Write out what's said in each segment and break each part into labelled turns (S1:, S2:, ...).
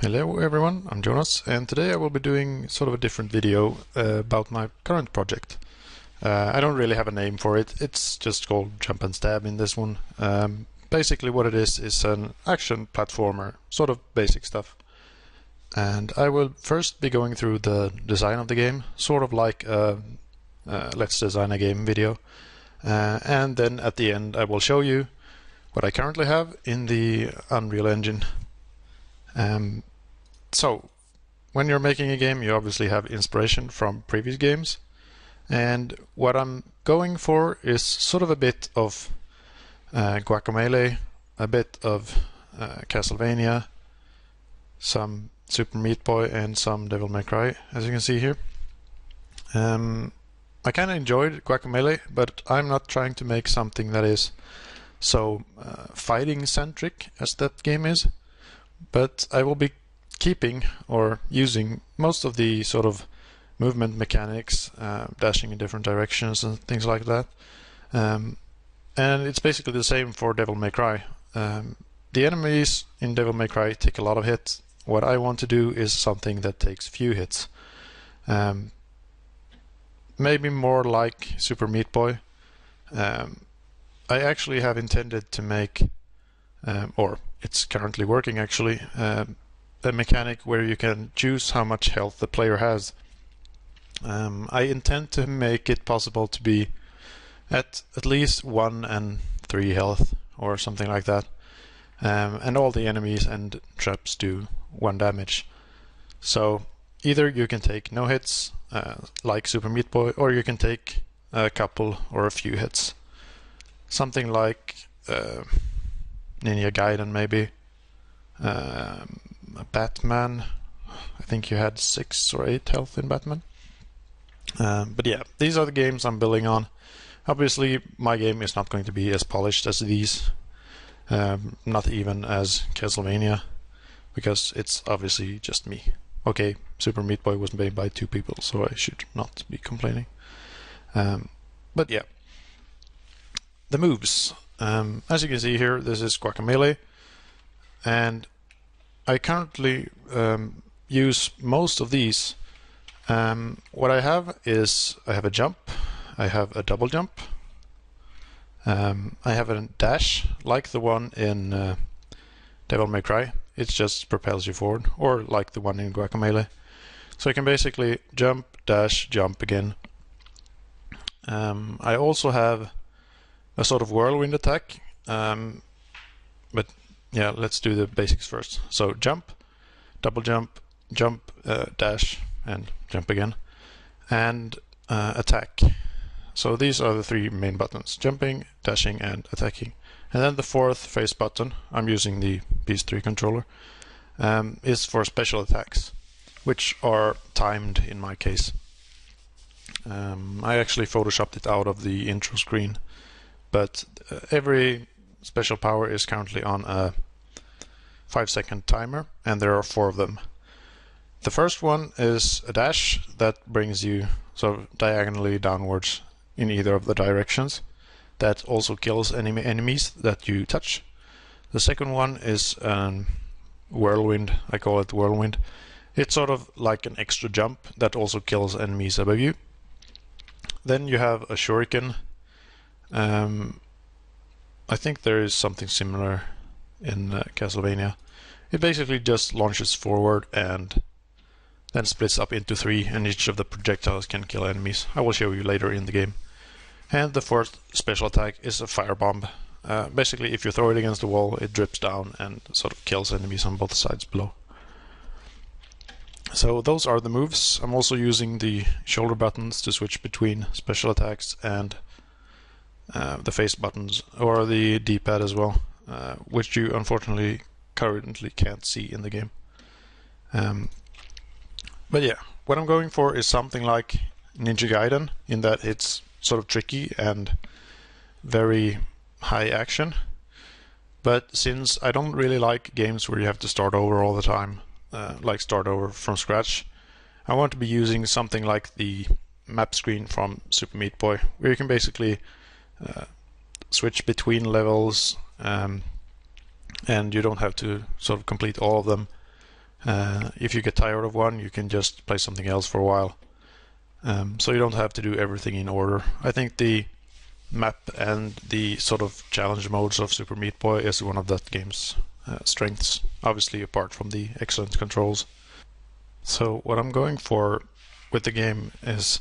S1: Hello everyone, I'm Jonas, and today I will be doing sort of a different video about my current project. I don't really have a name for it, it's just called Jump and Stab in this one. Basically what it is an action platformer, sort of basic stuff. And I will first be going through the design of the game, sort of like a Let's Design a Game video. And then at the end I will show you what I currently have in the Unreal Engine. So, when you're making a game, you obviously have inspiration from previous games, and what I'm going for is sort of a bit of Guacamelee, a bit of Castlevania, some Super Meat Boy, and some Devil May Cry, as you can see here. I kind of enjoyed Guacamelee, but I'm not trying to make something that is so fighting-centric as that game is, but I will be keeping or using most of the sort of movement mechanics, dashing in different directions and things like that. And it's basically the same for Devil May Cry. The enemies in Devil May Cry take a lot of hits. What I want to do is something that takes few hits. Maybe more like Super Meat Boy. I actually have intended to make, or it's currently working actually, a mechanic where you can choose how much health the player has. I intend to make it possible to be at least 1 and 3 health or something like that. And all the enemies and traps do 1 damage. So either you can take no hits, like Super Meat Boy, or you can take a couple or a few hits. Something like Ninja Gaiden maybe. Batman, I think you had 6 or 8 health in Batman. But yeah, these are the games I'm building on. Obviously, my game is not going to be as polished as these, not even as Castlevania, because it's obviously just me. Okay, Super Meat Boy was made by 2 people, so I should not be complaining. But yeah, the moves. As you can see here, this is Guacamelee, and I currently use most of these. What I have is I have a jump, I have a double jump, I have a dash like the one in Devil May Cry. It just propels you forward, or like the one in Guacamelee. So you can basically jump, dash, jump again. I also have a sort of whirlwind attack, but yeah, let's do the basics first. So jump, double jump, jump, dash, and jump again, and attack. So these are the 3 main buttons: jumping, dashing, and attacking. And then the 4th face button, I'm using the PS3 controller, is for special attacks, which are timed in my case. I actually photoshopped it out of the intro screen, but every special power is currently on a 5-second timer, and there are 4 of them. The first one is a dash that brings you sort of diagonally downwards in either of the directions. That also kills enemies that you touch. The second one is whirlwind. I call it whirlwind. It's sort of like an extra jump that also kills enemies above you. Then you have a shuriken. I think there is something similar in Castlevania. It basically just launches forward and then splits up into 3, and each of the projectiles can kill enemies. I will show you later in the game. And the 4th special attack is a firebomb. Basically, if you throw it against the wall, it drips down and sort of kills enemies on both sides below. So those are the moves. I'm also using the shoulder buttons to switch between special attacks and the face buttons, or the D-pad as well, which you unfortunately currently can't see in the game. But yeah, what I'm going for is something like Ninja Gaiden, in that it's sort of tricky and very high action. But since I don't really like games where you have to start over all the time, like start over from scratch, I want to be using something like the map screen from Super Meat Boy, where you can basically switch between levels, and you don't have to sort of complete all of them If you get tired of one, you can just play something else for a while. So you don't have to do everything in order. I think the map and the sort of challenge modes of Super Meat Boy is one of that game's strengths, obviously apart from the excellent controls. So what I'm going for with the game is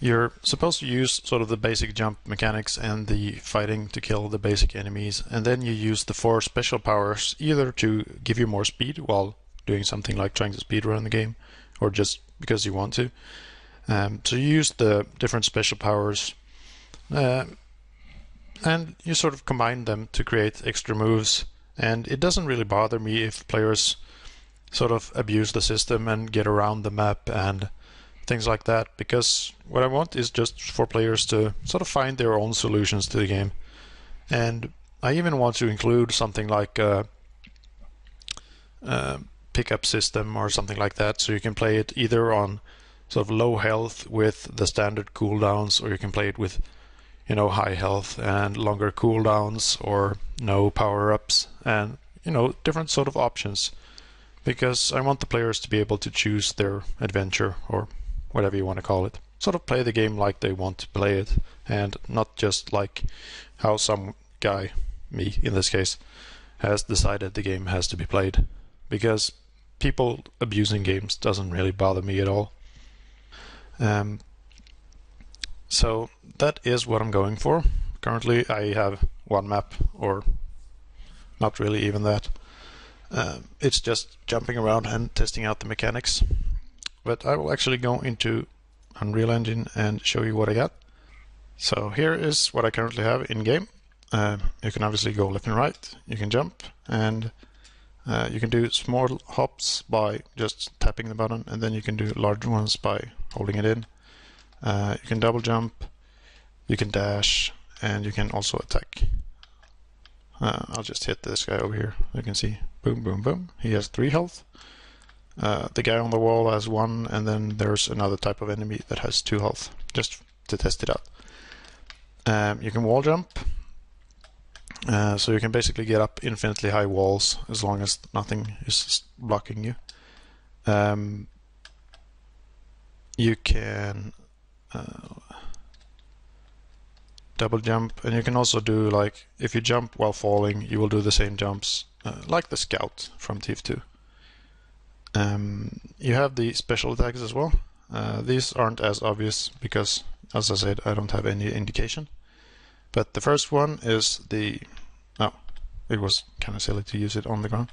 S1: you're supposed to use sort of the basic jump mechanics and the fighting to kill the basic enemies, and then you use the 4 special powers either to give you more speed while doing something like trying to speedrun the game, or just because you want to. So you use the different special powers and you sort of combine them to create extra moves, and it doesn't really bother me if players sort of abuse the system and get around the map and things like that, because what I want is just for players to sort of find their own solutions to the game. And I even want to include something like a pickup system or something like that, so you can play it either on sort of low health with the standard cooldowns, or you can play it with, you know, high health and longer cooldowns, or no power-ups, and, you know, different sort of options, because I want the players to be able to choose their adventure, or whatever you want to call it. Sort of play the game like they want to play it, and not just like how some guy, me in this case, has decided the game has to be played. Because people abusing games doesn't really bother me at all. So that is what I'm going for. Currently I have one map, or not really even that. It's just jumping around and testing out the mechanics. But I will actually go into Unreal Engine and show you what I got. So here is what I currently have in game. You can obviously go left and right, you can jump, and you can do small hops by just tapping the button, and then you can do large ones by holding it in. You can double jump, you can dash, and you can also attack. I'll just hit this guy over here. You can see, boom, boom, boom. He has 3 health. The guy on the wall has 1, and then there's another type of enemy that has 2 health, just to test it out. You can wall jump, so you can basically get up infinitely high walls as long as nothing is blocking you. You can double jump, and you can also do, like, if you jump while falling, you will do the same jumps like the Scout from Thief 2. You have the special attacks as well. These aren't as obvious because, as I said, I don't have any indication. But the first one is the... Oh, it was kind of silly to use it on the ground.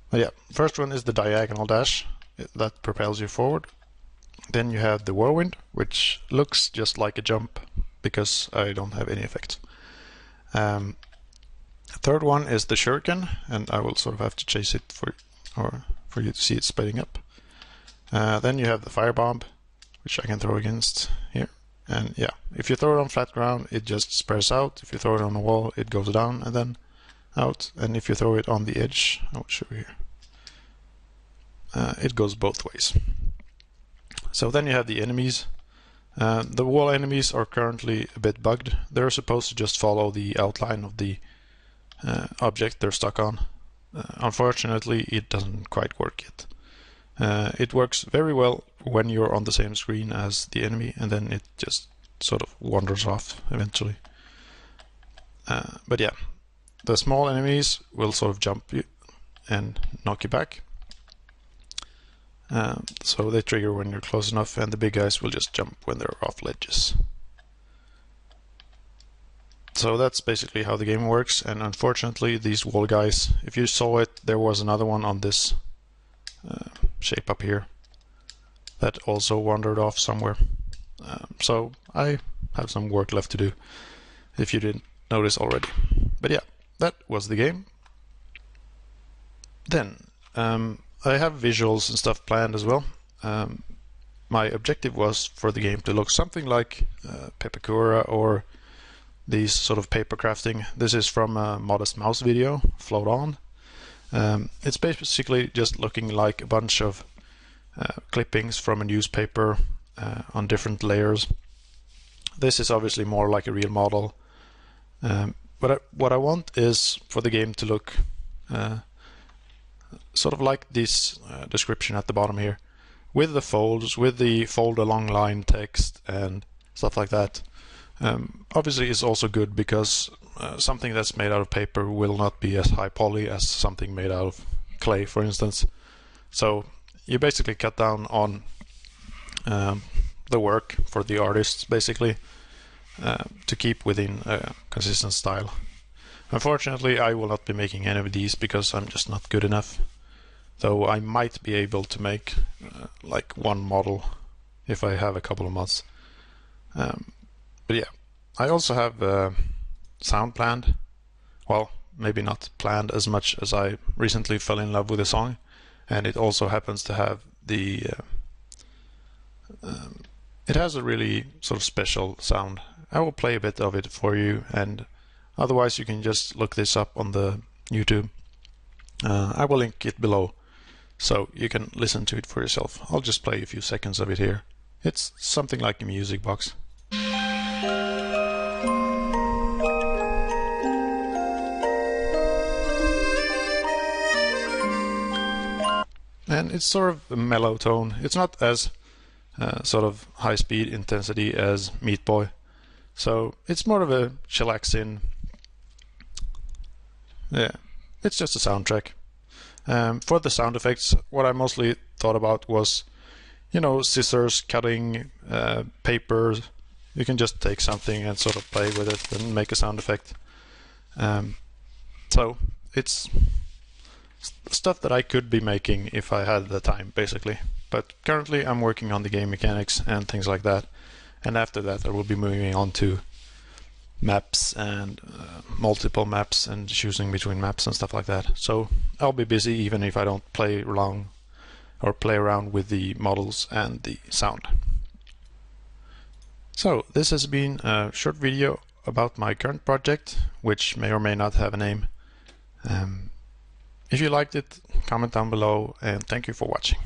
S1: But yeah, first one is the diagonal dash. That propels you forward. Then you have the whirlwind, which looks just like a jump because I don't have any effects. Third one is the shuriken, and I will sort of have to chase it for you to see it spreading up. Then you have the firebomb, which I can throw against here. And yeah, if you throw it on flat ground, it just spreads out. If you throw it on a wall, it goes down and then out. And if you throw it on the edge, I will show you here. It goes both ways. So then you have the enemies. The wall enemies are currently a bit bugged. They're supposed to just follow the outline of the object they're stuck on. Unfortunately, it doesn't quite work yet. It works very well when you're on the same screen as the enemy, and then it just sort of wanders off eventually. But yeah, the small enemies will sort of jump you and knock you back. So they trigger when you're close enough, and the big guys will just jump when they're off ledges. So that's basically how the game works, and unfortunately these wall guys, if you saw it, there was another one on this shape up here that also wandered off somewhere. So I have some work left to do, if you didn't notice already. But yeah, that was the game. Then I have visuals and stuff planned as well. My objective was for the game to look something like Pepakura or these sort of paper crafting. This is from a Modest Mouse video, Float On. It's basically just looking like a bunch of clippings from a newspaper on different layers. This is obviously more like a real model. But what I want is for the game to look sort of like this description at the bottom here, with the folds, with the fold along line text and stuff like that. Obviously it's also good because something that's made out of paper will not be as high poly as something made out of clay, for instance. So you basically cut down on the work for the artists, basically, to keep within a consistent style. Unfortunately, I will not be making any of these because I'm just not good enough. Though I might be able to make like one model if I have a couple of months. But yeah, I also have sound planned. Well, maybe not planned as much as I recently fell in love with a song, and it also happens to have the it has a really sort of special sound. I will play a bit of it for you, and otherwise you can just look this up on the YouTube. I will link it below so you can listen to it for yourself. I'll just play a few seconds of it here. It's something like a music box. And it's sort of a mellow tone. It's not as sort of high speed intensity as Meat Boy. So it's more of a chillaxing. Yeah, it's just a soundtrack. For the sound effects, what I mostly thought about was, you know, scissors cutting paper. You can just take something and sort of play with it and make a sound effect. So it's stuff that I could be making if I had the time, basically. But currently I'm working on the game mechanics and things like that. And after that I will be moving on to maps and multiple maps and choosing between maps and stuff like that. So I'll be busy even if I don't play around with the models and the sound. So this has been a short video about my current project, which may or may not have a name. If you liked it, comment down below, and thank you for watching.